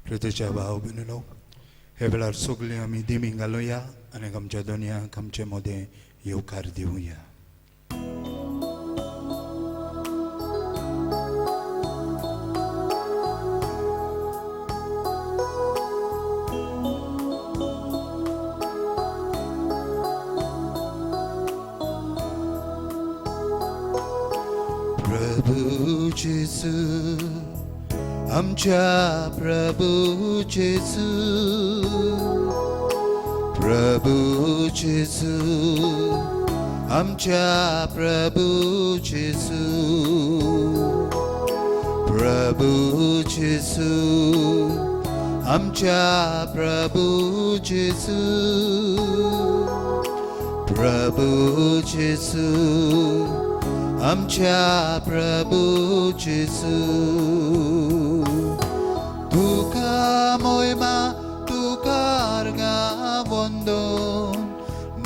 हृदयच्या भाव भयणीनो, हे वेळार सगळीं आमी दिमी घालुया आनी आमच्या दोनयाक आमचे मोदें येवकार दिवया. प्रभू जेसू, आमच्या प्रभू जेसू, प्रभू जेसू, आमच्या प्रभू जेसू, प्रभू जेसू, आमच्या प्रभू जेसू, प्रभू जेसू, आमच्या प्रभू जेसू. तुका मोहिमा, तुका वंदन,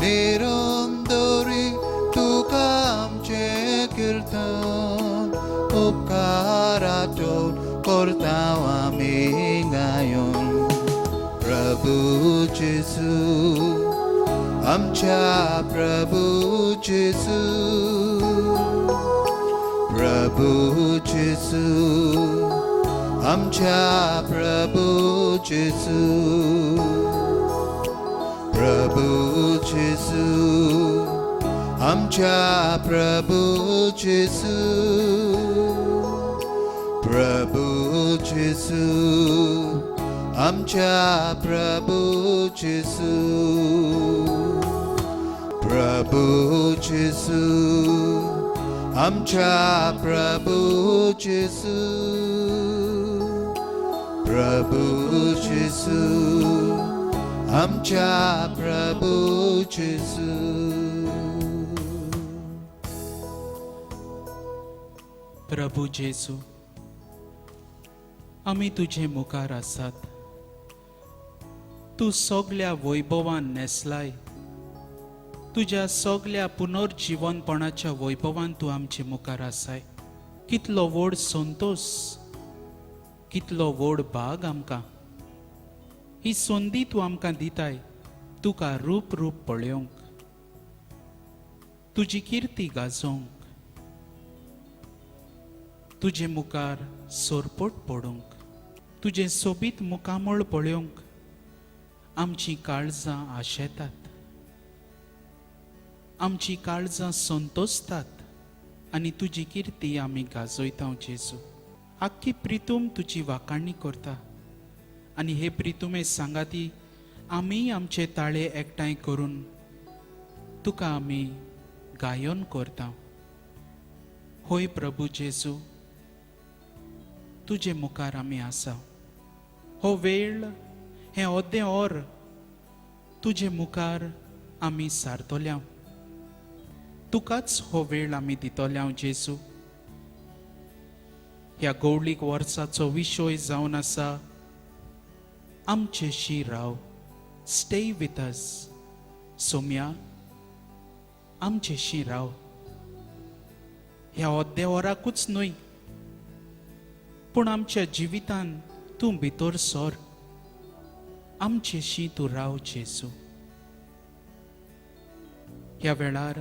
निरंतरी तुका आमचे कीर्तन. उपकाराचो करता आमी गायन. प्रभू जेसू, आमच्या प्रभू जेसू, प्रभू जेसू, आमच्या प्रभू जेसू, प्रभू जेसू, आमच्या प्रभू जेसू, प्रभू जेसू, आमच्या प्रभू जेसू, प्रभू जेसू, आमच्या प्रभू जेसू, प्रभू जेसू, आमच्या प्रभू जेसू. प्रभू जेसू, आमी तुजे मुखार आसात. तू सगळ्या वैभवान नेसलाय. तुज्या सगळ्या पुनर्जीवनपणाच्या वैभवान तू आमचे मुखार आसाय. कितलो व्हड संतोष, कितलो व्हड भाग आमकां. ही संदी तू आमकां दिताय तुका रूप रूप पळोवंक, तुजी किर्ती गाजोवंक, तुजे मुखार सोरपोट पडोवंक, तुजे सोबीत मुखामळ पळोवंक आमची काळजां आशेतात, आमची काळजां संतोसतात आनी तुजी किर्ती आमी गाजयता. जेजू, आख्खी प्रितूम तुजी वाखाणणी करता आनी हे प्रितुमे सांगाती आमी आमचे ताळे एकठांय करून तुका आमी गायन करता. होय प्रभू जेजू, तुजे मुखार आमी आसा. हो वेळ, हे ओद्दे ओर तुजे मुखार आमी सारतोल्या. तुकाच हो वेळ आमी दितोल्या. जेजू, ह्या गवळीक वर्साचो विशय जावन आसा आमचेशी राव. Stay with us. सोम्या, आमचेशी राव. ह्या ओद्दे वराकूच न्हय, पूण आमच्या जिवितान तूं भितर सोर. आमचेशी तूं राव. जेजू, ह्या वेळार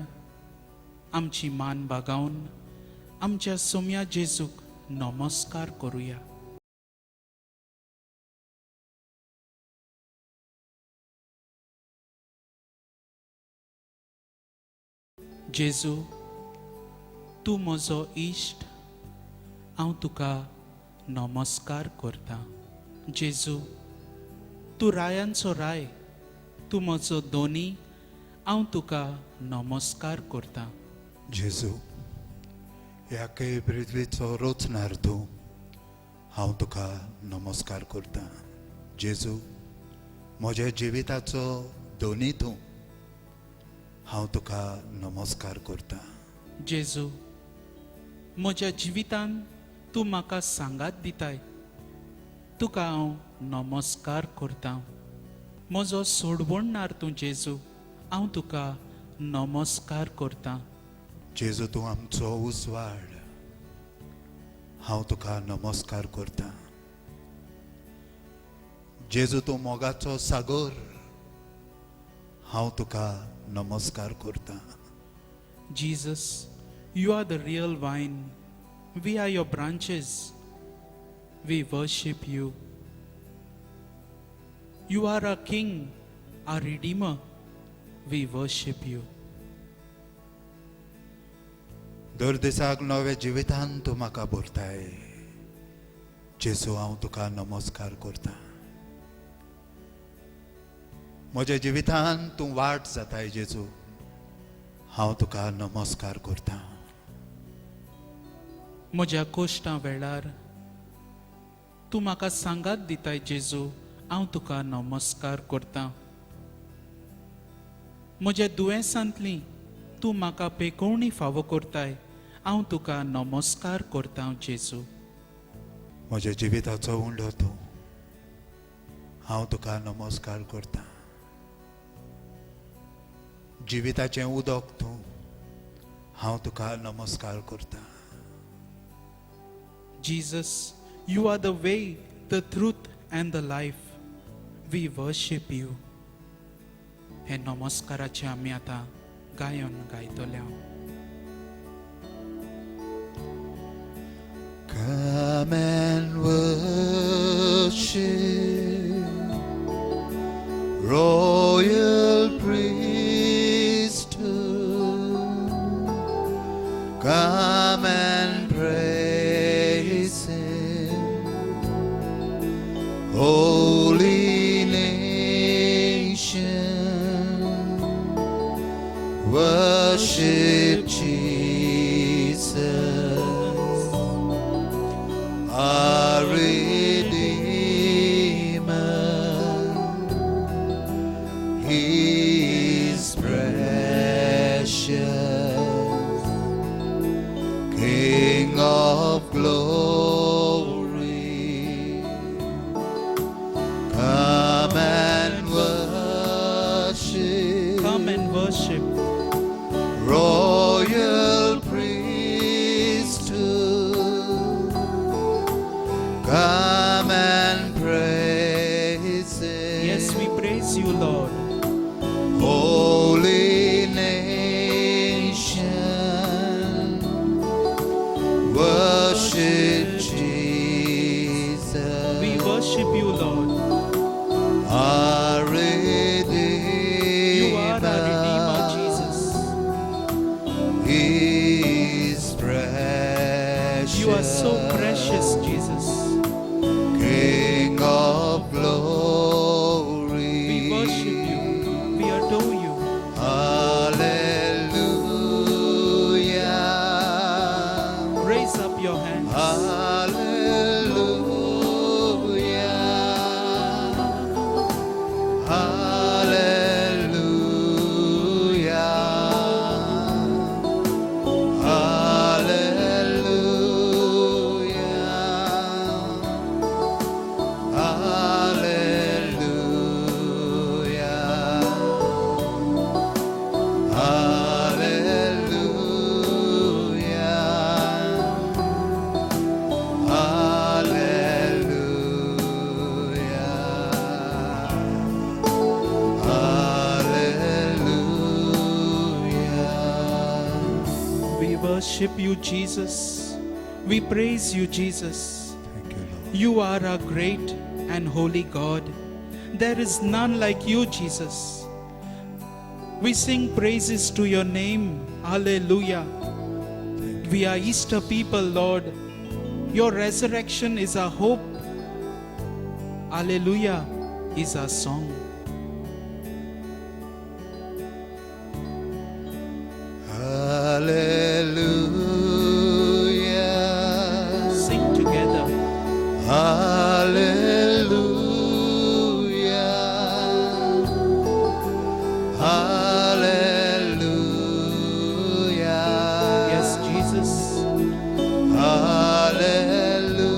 आमची मान बागावन आमच्या सोम्या जेजूक नमस्कार करूया. जेजू, तूं म्हजो इश्ट, हांव तुका नमस्कार करता. जेजू, तूं रायांचो राय, तूं म्हजो दोनी, हांव तुका नमस्कार करता. जेजू, ह्या पृथ्वीचो रोचणार तूं, हांव तुका नमस्कार करता. जेजू, म्हज्या जिविताचो दोनी तूं, हांव तुका नमस्कार करता. जेजू, म्हज्या जिवितान तूं म्हाका सांगात दिताय, तुका हांव नमस्कार करता. म्हजो सोडवणणार तूं जेजू, हांव तुका नमस्कार करता. जेजू, तूं आमचो उजवाड, हांव तुका नमस्कार करता. जेजू तूं मोगाचो सागर, हांव तुका नमस्कार करता. Jesus, you are the real vine. We are your branches. We worship you. You are our King, our Redeemer. We worship you. दर दिसाक नवे जिवितान तूं म्हाका भरताय. जेजू हांव तुका नमस्कार करता. म्हज्या जिवितान तूं वाट जाताय जेजू, हांव तुका नमस्कार करता. म्हज्या कोश्टां वेळार तूं म्हाका सांगात दिताय जेजू, हांव तुका नमस्कार करतां. म्हज्या दुयेंसांतली तूं म्हाका पेकोवणी फावो करताय, हांव तुका नमस्कार करतां जेजू. म्हज्या जिविताचो उंडो तूं, हांव तुका नमस्कार करता. जिविताचें उदक तूं, हांव तुका नमस्कार करता. Jesus, you are the way, the truth and the life. We worship you. हे नमस्काराचे आमी आतां गायन गायतले. Come and worship, royal priesthood. Come and praise Him, holy nation. Worship Jesus, our Redeemer. He is precious, King of glory. Come and worship, Come and worship, royal priesthood. Come and praise Him. yes, we praise you, Lord. Holy nation, worship Jesus. We worship you, Lord. Our Redeemer. You are our Redeemer, Jesus. He is precious. You are so precious, Jesus. King of glory. We worship you. We adore you. Hallelujah. Raise up your hands. Hallelujah. Hallelujah. We worship you, Jesus. We praise you, Jesus. Thank you, Lord. You are our great and holy God. There is none like you, Jesus. We sing praises to your name. Hallelujah. We are Easter people, Lord. Your resurrection is our hope. Hallelujah is our song. Hallelujah. Sing together. Hallelujah. Hallelujah. Yes, Jesus. Hallelujah.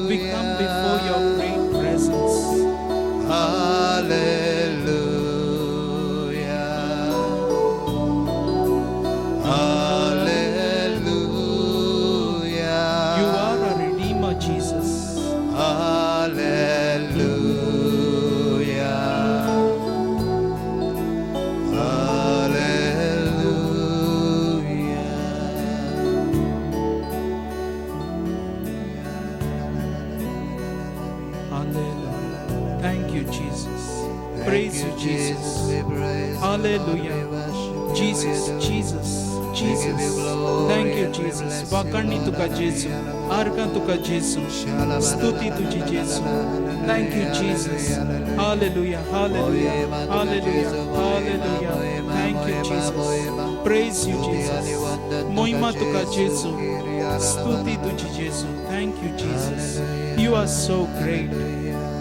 We come before your great presence. Hallelujah. Hallelujah. Thank you, Jesus. Praise you, Jesus. Hallelujah. Jesus, Jesus, Jesus. Thank you, Jesus. Vakani तुका जेजू, आर्गां तुका जेजू, स्तुती तुझी जेजू. Thank you, Jesus. Hallelujah, hallelujah, hallelujah, hallelujah. Thank you, Jesus. Praise you, Jesus. महिमा तुका जेजू, स्तुति तुझी जेजू. Thank you, Jesus. You are so great.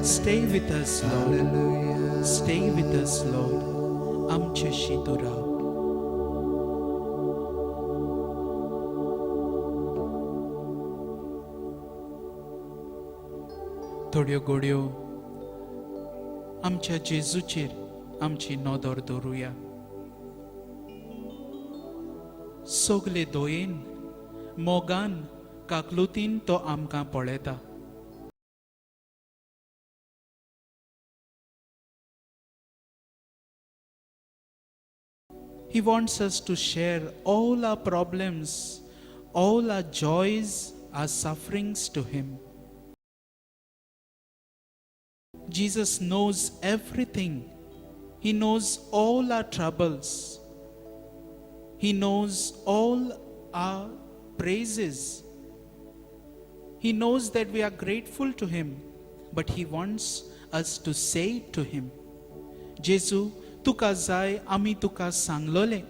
Stay with us, Lord. Stay with us, Lord. आमच्याशी तू राह. थोड्यो गोड्यो आमच्या जेजूचेर आमची नदर दवरुया. सगले दोयेन मोगान काकलुतीन तो आमकां पळयता. He wants us to share all our problems, all our joys, our sufferings to Him. Jesus knows everything. He knows all our troubles. He knows all our praises. He knows that we are grateful to Him, but He wants us to say it to Him. जेजू तुका जाय आमी तुका सांगलोले.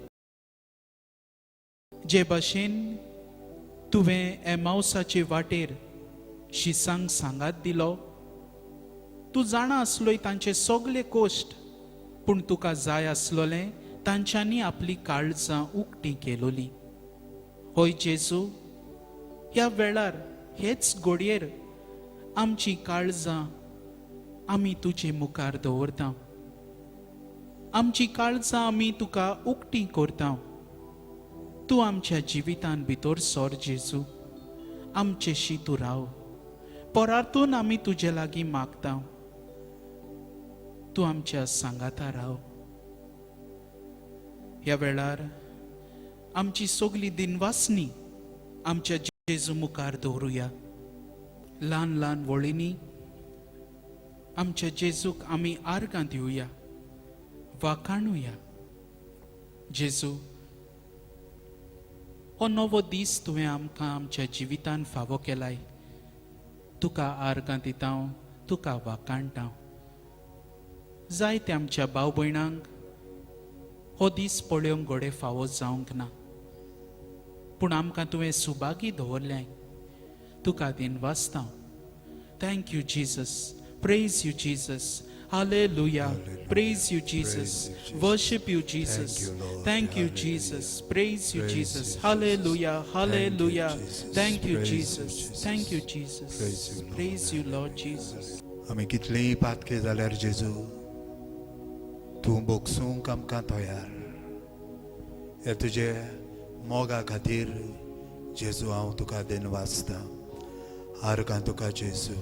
जे भाशेन तुवें एमाउसाचे वाटेर शिसांक सांगात दिलो, तूं जाणा आसलोय तांचे सगळे कोश्ट, पूण तुका जाय आसलोलें तांच्यांनी आपली काळजां उक्तीं केलोलीं. होय जेजू, ह्या वेळार हेच घडयेर आमची काळजां आमी तुजे मुखार दवरता. आमची काळजां आमी तुका उक्तीं करता. तूं आमच्या जिवितान भितर सोर जेजू. आमचेशी तूं राव. परातून आमी तुजे लागीं मागता. तूं आमच्या सांगाता राव. ह्या वेळार आमची सगली दिनवासनी आमच्या जेजू मुखार दवरुया. ल्हान ल्हान वळींनी आमच्या जेजूक आमी आर्गां दिवया, वाखाणुया. जेजू, हो नवो दीस तुवें आमकां आमच्या जिवितान फावो केलाय. तुका आर्गां दिता, तुका वाखाणटा. जायते आमच्या भाव भयणांक हो दीस पळोवंक घोडे फावो जावंक ना, पूण आमकां तुवें सुभागी दवरल्याय. तुका दिनवासता. Thank you Jesus. Praise you Jesus. Hallelujah. Praise you, Jesus. Worship you, Jesus. Thank you, Jesus. Praise you, Jesus. Hallelujah. Hallelujah. Thank you, Jesus. Thank you, Jesus. Praise you, Lord Jesus. आमी कितलींय पातके जाल्यार जेजू तूं बोगसूंक आमकां तयार. हे तुजे मोगा खातीर जेजू हांव तुका दिनवासता. आर्गां तुका जेजू.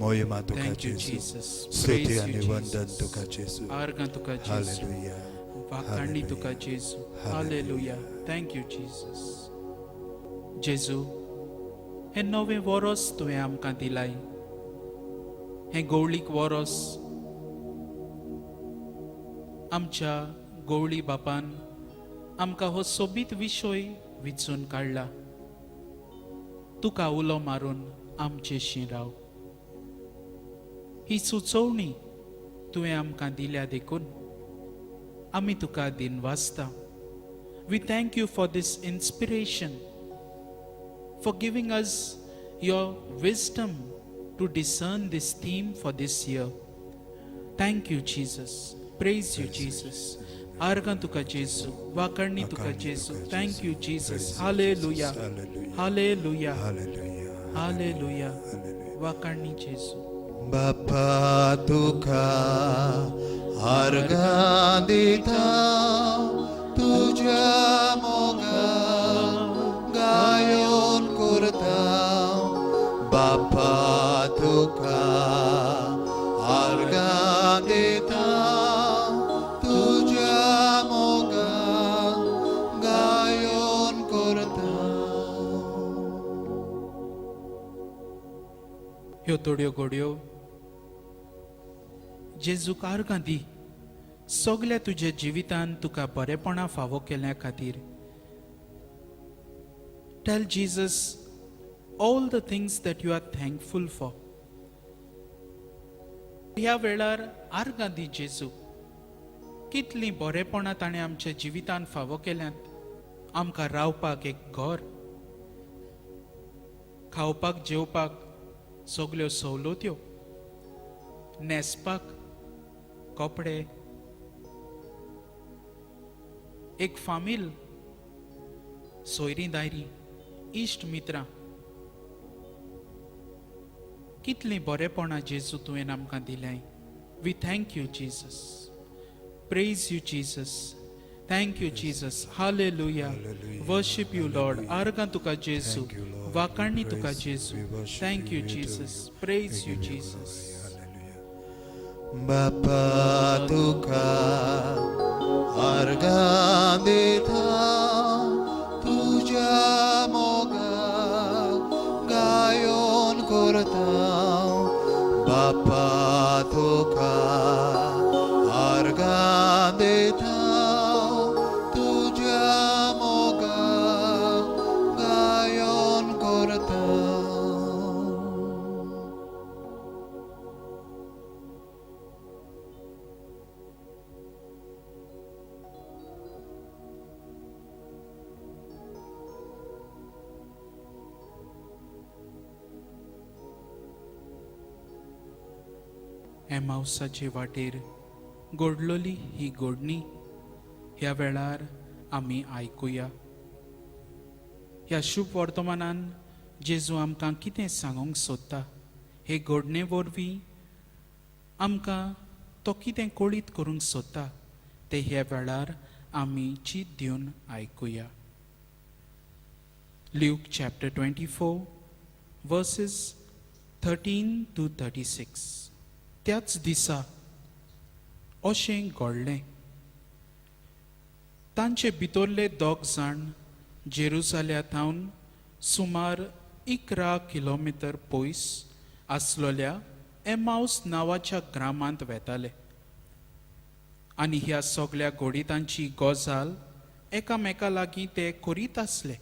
महिमा तुका Thank you, जेजू. Jesus. स्तुति Praise आनी you, वंदन Jesus. तुका जेजू. आर्गां तुका जेजू. हालेलुया. वाखाणणी तुका जेजू. Hallelujah. Thank you, Jesus. जेजू, हे नवे वरोस तुवें आमकां दिलाय. हे गवळीक वरोस आमच्या गवळी बापान आमकां हो सोबीत विशय विचून काडला. तुका उलो मारून आमचेशी राव. ही सुचोवणी तुवें आमकां दिल्या देखून आमी तुका दिनवासता. We thank you for this inspiration, for giving us your wisdom to discern this theme for this year. Thank you Jesus. Praise you Jesus. आर्गां तुका जेजू. वाखाणणी तुका जेजू. Thank you Jesus. Hallelujah. Hallelujah. Hallelujah. वाखाणणी जेजू. बाप्पा तुका आर्गां दिता. तुज्या मोगा गायन करता. बाप्पा तुका आर्गां दिता. तुज्या मोगा गायन करता. ह्यो थोड्यो घडयो जेजूक आर्गां दी सगल्या तुज्या जिवितान तुका बरेपणा फावो केल्या खातीर. Tell Jesus all the things that you are thankful for. ह्या वेळार आर्गां दी जेजू. कितलीं बरेपणां ताणें आमच्या जिवितान फावो केल्यांत. आमकां रावपाक एक घर, खावपाक जेवपाक सगल्यो सवलत्यो, न्हेसपाक कपडे, एक फामील, सोयरीं दायरीं, इश्ट मित्रां. कितलीं बरेपणां जेजू तुवें आमकां दिल्याय. We thank you Jesus. Praise you Jesus. Thank you Jesus. Hallelujah. Hallelujah. Worship you Lord. Hallelujah. आर्गां तुका जेजू. Thank you, Lord. वाकाणणी We Tuka praise you. जेजू. We worship thank you. You We adore Jesus. you. Praise We you give you Jesus. glory. Hallelujah. Bapa tuka argan deta tuja moga gayon korta. Bapa tuka argan deta tuja moga gayon korta. एमाउसाचे वाटेर गोडलोली ही गोडणी ह्या वेळार आमी आयकुया. ह्या शुभ वर्तमानान जेजू आमकां कितें सांगूंक सोदता हे गोडणे वरवीं आमकां तो कितें कळीत करूंक सोदता ते ह्या वेळार आमी चीत दिवन आयकुया. Luke chapter 24 verses 13 to 36. त्याच दिसा अशें घडलें. तांचे भितरले दोग जाण जेरुसाल्याथावन सुमार 11 किलोमीटर पयस आसलोल्या एमाउस नांवाच्या ग्रामांत वेताले. आनी ह्या सगल्या घोडितांची गजाल एकामेका लागीं ते करीत आसले.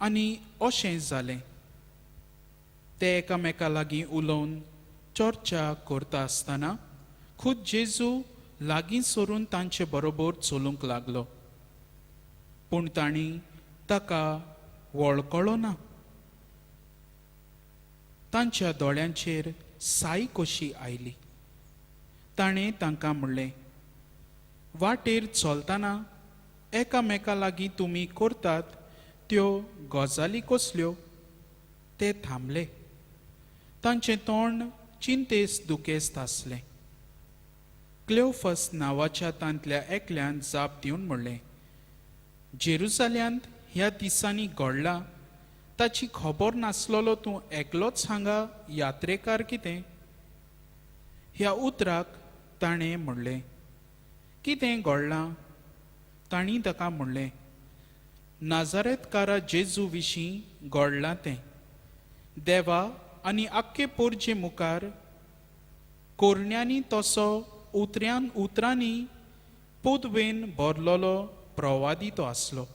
आनी अशें जालें ते एकामेका लागीं उलोवन चर्चा करता आसतना खुद जेजू लागीं सरून तांचे बरोबर चलूंक लागलो. पूण तांणी ताका वळखलो ना. तांच्या दोळ्यांचेर साय कशी आयली. ताणें तांकां म्हणलें, वाटेर चलतना एकामेका लागीं तुमी करतात त्यो गजाली कसल्यो? ते थांबले. तांचें तोंड चिंतेस दुखेस्त आसलें. क्लेओफस नांवाच्या तांतल्या एकल्यान जाप दिवन म्हणलें, जेरुसाल्यांत ह्या दिसांनी घडलां ताची खबर नासलोलो तूं एकलोच हांगा यात्रेकार कितें? ह्या उतराक ताणें म्हणलें, कितें घडलां? तांणी ताका म्हणलें, नाजारेतकारा जेजू विशीं घडलां तें. देवा आनी आख्खे पोरचे मुखार कोरण्यांनी तसो उतरांनी पोदवेन भरलोलो प्रवादी तो आसलो.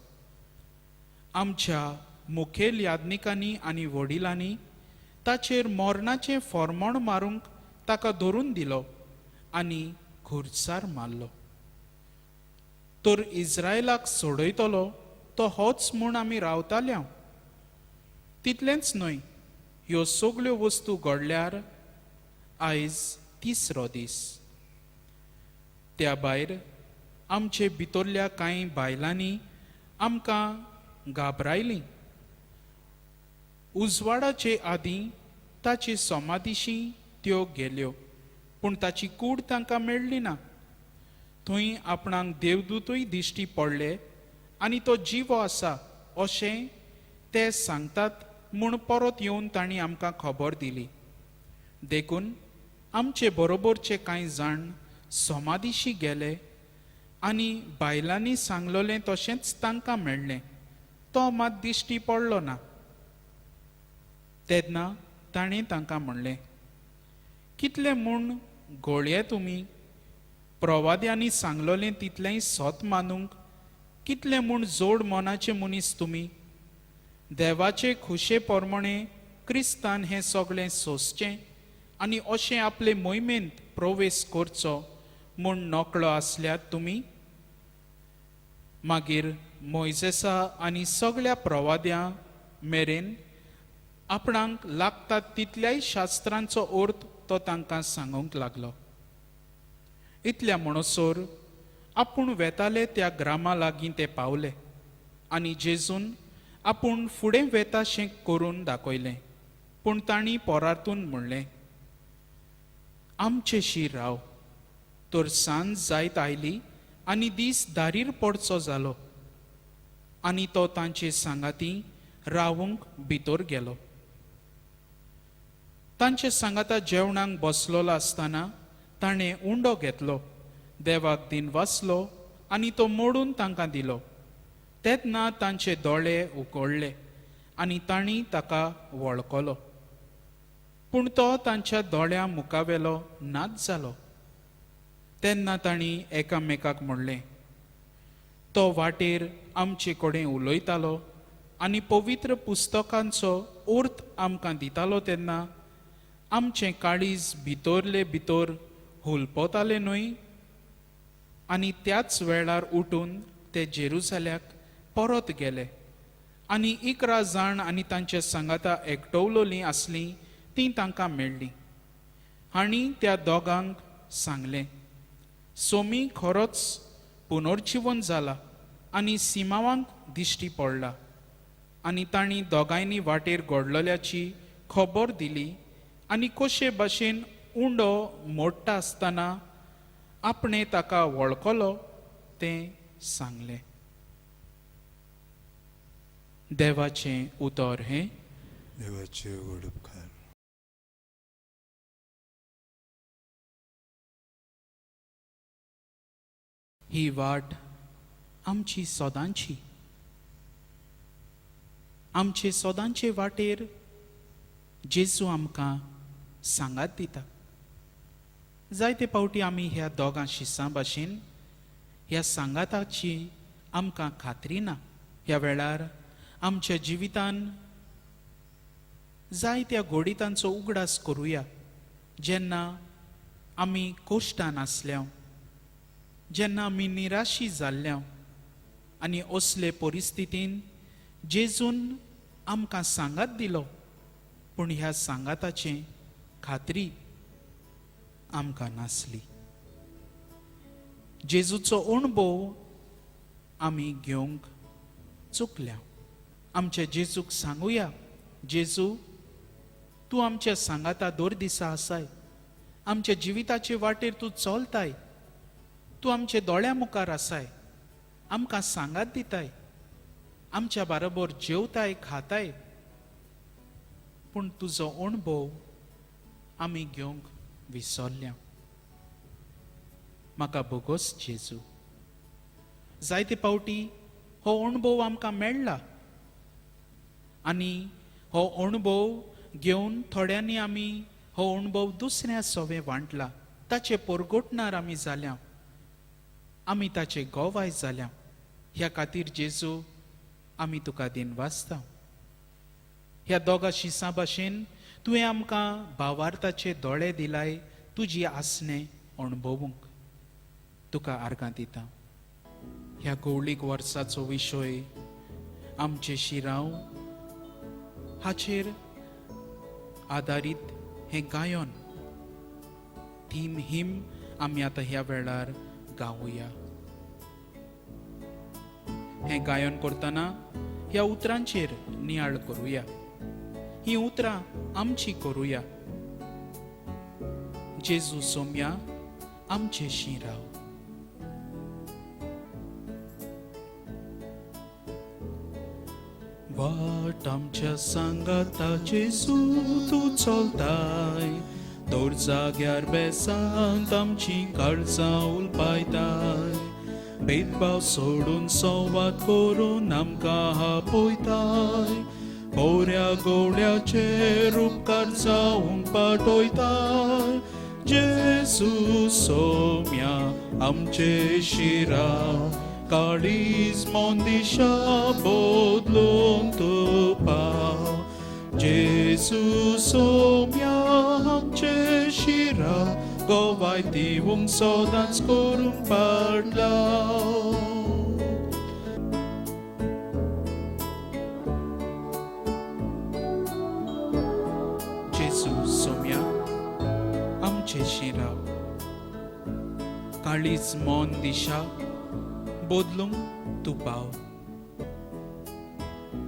आमच्या मुखेल याज्ञिकांनी आनी वडिलांनी ताचेर मरणाचें फर्मोण मारूंक ताका धरून दिलो आनी खुर्सार मारलो. तर इस्रायलाक सोडयतलो तो होच म्हूण आमी रावताल्या. तितलेंच न्हय, ह्यो सगल्यो वस्तू घडल्यार आयज 3रो दीस. त्या भायर आमचे भितरल्या कांय बायलांनी आमकां घाबरायलीं. उजवाडाचे आदीं ताचे समाधीशी त्यो गेल्यो, पूण ताची कूड तांकां मेळ्ळी ना. थंय आपणाक देवदूतूय दिश्टी पडले आनी तो जिवो आसा अशें ते सांगतात म्हूण परत येवन तांणी आमकां खबर दिली. देखून आमचे बरोबरचे कांय जाण समाधीशी गेले आनी बायलांनी सांगलोलें तशेंच तांकां मेळ्ळें. तो मात दिश्टी पडलो ना. तेन्ना ताणें तांकां म्हणलें, कितले म्हूण गोळये तुमी प्रवाद्यांनी सांगलोलें तितलेंय सोत मानूंक कितले म्हूण जोड मोनाचे मनीस तुमी देवाचे खुशे पोरमणे क्रिस्तान हें सगळें सोंसचें आनी अशें आपले मोहिमेंत प्रवेश करचो म्हूण नोकळो आसल्यात तुमी मागीर मोइजेसा आनी सगळ्या प्रवाद्यां मेरेन आपणाक लागता तितल्याय शास्त्रांचो अर्थ तो तांकां सांगूंक लागलो इतल्या म्हणसोर आपूण वेताले त्या ग्रामा लागीं ते पावले आनी जेजून आपूण फुडें वेताशें करून दाखयलें पूण तांणी पोरातून म्हणलें आमचेशी राव तर सांज जायत आयली आनी दीस दारीर पडचो जालो आनी तो तांचे सांगाती रावूंक भितर गेलो तांचे सांगाता जेवणाक बसलोलो आसतना ताणें उंडो घेतलो देवाक दिन वाचलो आनी तो मोडून तांकां दिलो तेन्ना तांचे दोळे उगडले आनी तांणी ताका वळखलो पूण तो तांच्या दोळ्या मुखावेलो नाच जालो तेन्ना तांणी एकामेकाक म्हणलें तो वाटेर आमचे कडेन उलयतालो आनी पवित्र पुस्तकांचो अर्थ आमकां दितालो तेन्ना आमचें काळीज भितरले भितर हुलपतालें न्हय आनी त्याच वेळार उठून ते जेरुसल्याक परत गेले आनी 11 जाण आनी तांचे सांगाता एकटवलोलीं आसलीं तीं तांकां मेळ्ळीं हांणी त्या दोगांक सांगलें सोमी खरोच पुनर्जीवन जाला आनी सिमावांक दिश्टी पडला आनी तांणी दोगांयनी वाटेर घडलोल्याची खबर दिली आनी कशे भाशेन उंडो मोडटा आसतना आपणे ताका वळखलो तें सांगलें देवाचें उतर हें देवाचे व्हड उपकार ही वाट आमची सदांची आमचे सदांचे वाटेर जेजू आमकां सांगात दिता जायते पावटी आमी ह्या दोगां शिसां भाशेन ह्या सांगाताची आमकां खात्री ना ह्या वेळार आमच्या जिवितान जायत्या घोडितांचो उगडास करुया जेन्ना आमी कोश्टान आसल्या जेन्ना आमी निराशी जाल्ल्या आनी असले परिस्थितीन जेजून आमकां सांगात दिलो पूण ह्या सांगाताची खात्री आमकां नासली जेजूचो अणभव आमी घेवंक चुकल्या आमच्या जेजूक सांगुया जेजू तूं आमच्या सांगाता दर दिसा आसाय आमच्या जिविताचे वाटेर तूं चलताय तूं आमचे दोळ्या मुखार आसाय आमकां सांगात दिताय आमच्या बरोबर जेवताय खाताय पूण तुजो अणभव आमी घेवंक विसरल्या म्हाका बोगोस जेजू जायते पावटी हो अणभव आमकां मेळ्ळा आनी हो अणभव घेवन थोड्यांनी आमी हो अणभव दुसऱ्या सोवे वांटला ताचे परगोटणार आमी जाल्या आमी ताचे गोवाय जाल्या ह्या खातीर जेजू आमी तुका दिन वाचता ह्या दोगा शिसां भाशेन तुवें आमकां भावार्थाचे दोळे दिलाय तुजी आसने अणभवूंक तुका आर्गां दिता ह्या कवळीक वर्साचो विशय आमचे शिराव हाचेर आदारीत हें गायन थीम हिम आमी आतां ह्या वेळार गावुया हें गायन करतना ह्या उतरांचेर नियाळ करुया ही उतरां आमची करुया जेजू सोम्या आमचेशी राव वाट आमच्या सांगाता जेजू तूं चलताय दोर जाग्यार बेसांत आमची काळजां उलपायताय भेदभाव सोडून संवाद करून आमकां आपयताय पोऱ्या गवळ्याचेर उपकार जावंक पाठयताय जेजू सोम्या आमचे शिरा काळीज मोंदिशा बोदलून तूं पाव जेजू सोम्या आमचे शिरा गोवाय दिवंक सोदांच करूंक पाडला जेजू सोम्या आमचे शिराव काळीज मोन दिशा बोदलूंक तूं पाव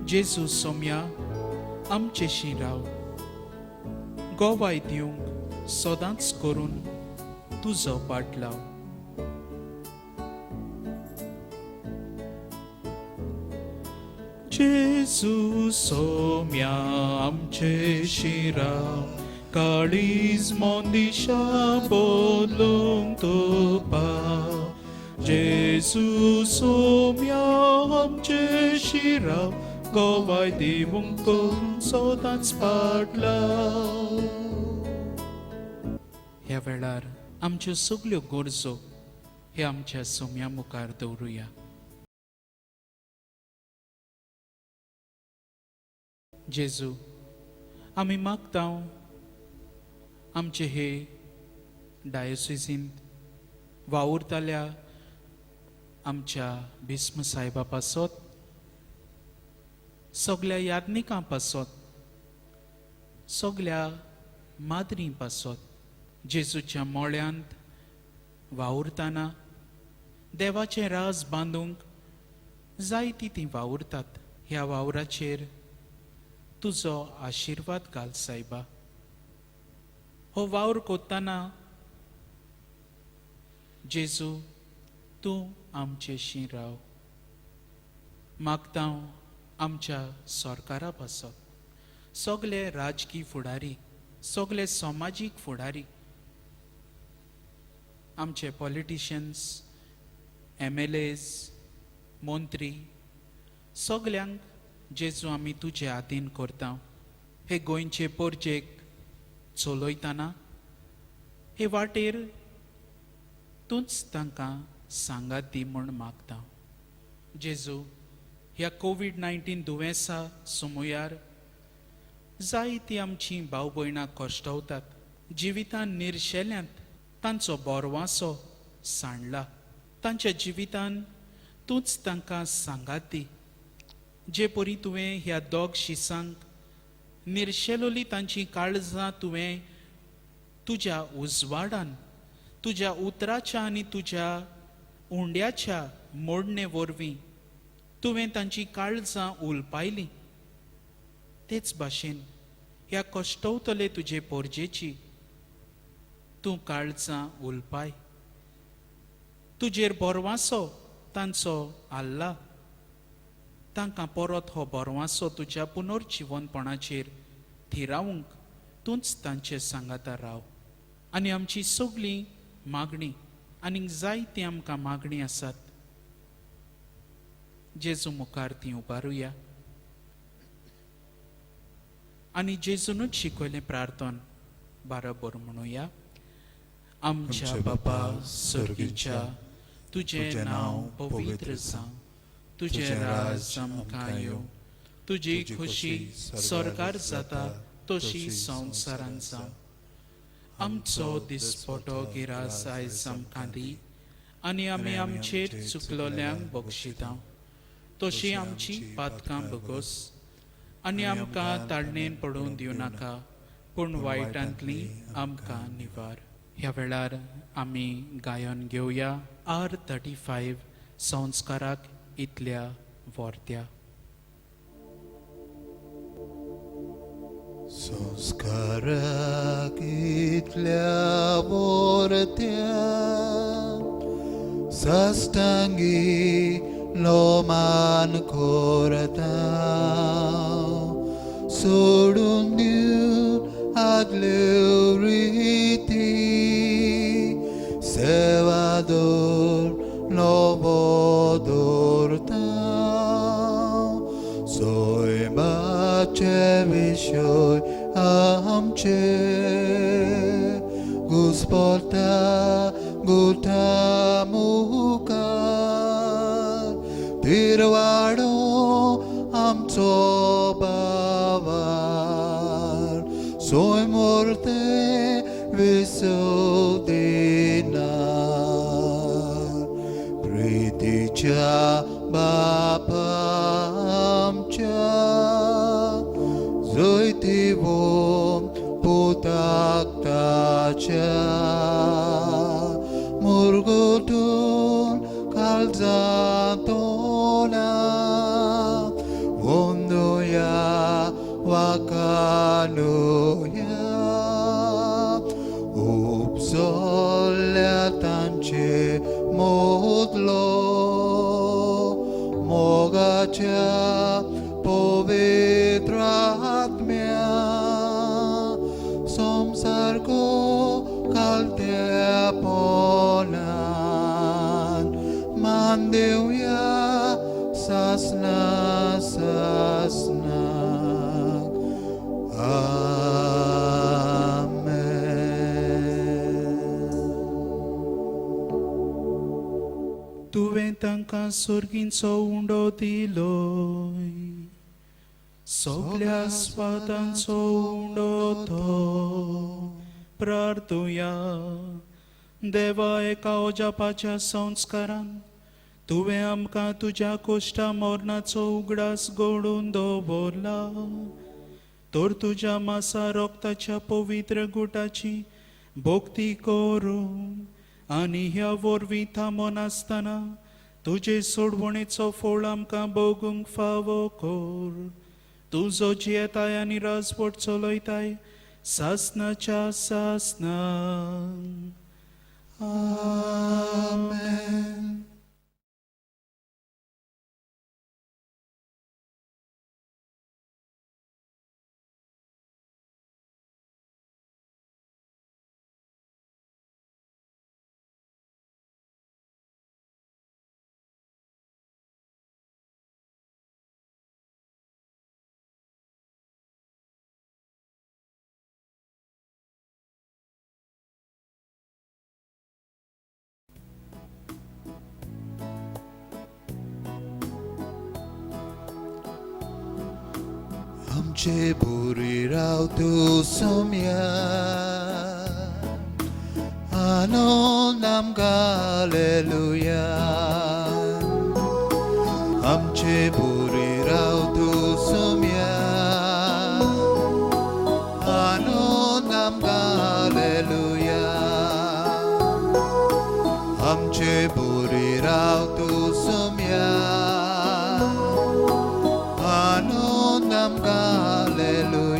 जेजू सोम्या आमचे शिराव गोवाय दिवंक सोदांच करून तुजो पाटलाव जेजू सोम्या आमचे शिराव काळीज मोंदिशा बोदलूंक तूं पाव जेजू सोम्या आमचे शिराव गोवाय दिवंक करून सोदांच पाटलाव ह्या वेळार आमच्यो सगल्यो गरजो हे आमच्या सोम्या मुखार दवरुया जेजू आमी मागता आमचे हे डायोसिसींत वावुरताल्या आमच्या भिस्म साहेबा पासत सगल्या याज्ञिकां पासत सगल्या माद्री पासत जेजूच्या मोळ्यांत वावुरताना देवाचें राज बांदूंक जायतीं तीं वावुरतात ह्या वावराचेर तुजो आशिर्वाद घाल सायबा हो वावर कोत्ताना जेजू तूं आमचेशी राव मागता आमच्या सरकारा पासत सगळे राजकीय फुडारी सगळे समाजीक फुडारी आमचे पॉलिटिशियन्स MLAs मंत्री सगल्यांक जेजू आमी तुजे हातीन करता हे गोंयचे पोरजेक चलयतना हे वाटेर तूंच तांकां सांगात दी म्हूण मागता जेजू ह्या COVID-19 दुयेंसा समयार जायतीं आमचीं भाव भयणां कश्टावतात जिवितान निर्शेल्यांत तांचो बोरवांसो सांडला तांच्या जिवितान तूंच तांकां सांगात दी जे परी तुवें ह्या दोग शिसांक निर्शेलोली तांची काळजां तुवें तुज्या उजवाडान तुज्या उतराच्या आनी तुज्या उंड्याच्या मोडणे वरवीं तुवें तांची काळजां उलपायलीं तेच भाशेन ह्या कश्टवतले तुजे पोरजेची तूं काळजां उलपाय तुजेर बोरवांसो तांचो आल्ला तांकां परत हो बोरवांसो तुज्या पुनर्जिवनपणाचेर थिरावंक तूंच तांचे सांगाता राव आनी आमची सगळी मागणी आनीक जायती आमकां मागणी आसात जेजू मुखार ती उबारुया आनी जेजूनच शिकयलें प्रार्थन बरोबर म्हणुया आमच्या बापा सर्गीच्या तुजें नांव पवित्र जावं तुजें राज आमकां येवं तुजी खुशी स्वर्गार जाता तशी संवसारांत जावं आमचो दिसपटो गिरास आयज आमकां दी आनी आमी आमचेर चुकलोल्यांक बक्षिता तशी आमची पातकां बगोस आनी आमकां ताळणेन पडून दिवं नाका पूण वायटांतली आमकां निवार ह्या वेळार आमी गायन घेवया R35 संस्काराक इतल्या वर्त्या संस्काराक इतल्या वर्त्या साश्टांगी लोमान कोरता सोडून दिवन आदल्यो रिती सेवादोर नवो दवरता सैमाचे विशय आमचे sporta gutamuka tirwado amco bavar soy morte visodinar priticha bapamcha zoitivom putaktacha murgutun kalzatona ondoya wakanuya upsolyatanche modlo mogacha povitratmya samsargo kalteaponan mandevya sasna sasna Tuve तांकां सुर्गींचो उंडो दिलोय सगळ्या स्वातांचो उंडो तो प्रार्थुया देवा एका ओजापाच्या संस्कारान तुवें आमकां तुज्या कोश्टा मोरणाचो उगडास घडोवन दवरला तर तुज्या मासा रोगताच्या पवित्र गुटाची भोक्ती करून आनी ह्या वरवीं थांबोन आसतना तुजे सोडवणेचो फळ आमकां भोगूंक फावो कर तुजो जियेताय आनी राजवट चलयताय सासनाच्या सासना आमेन. आमचे बुरी राव तू सोम्या आनंद आमकां हालेलुया आमचे बुरी राव तू सोम्या आनंद आमकां हालेलुया आमचे बुरी राव तू सोम्या आनंद आमकां हालेलुया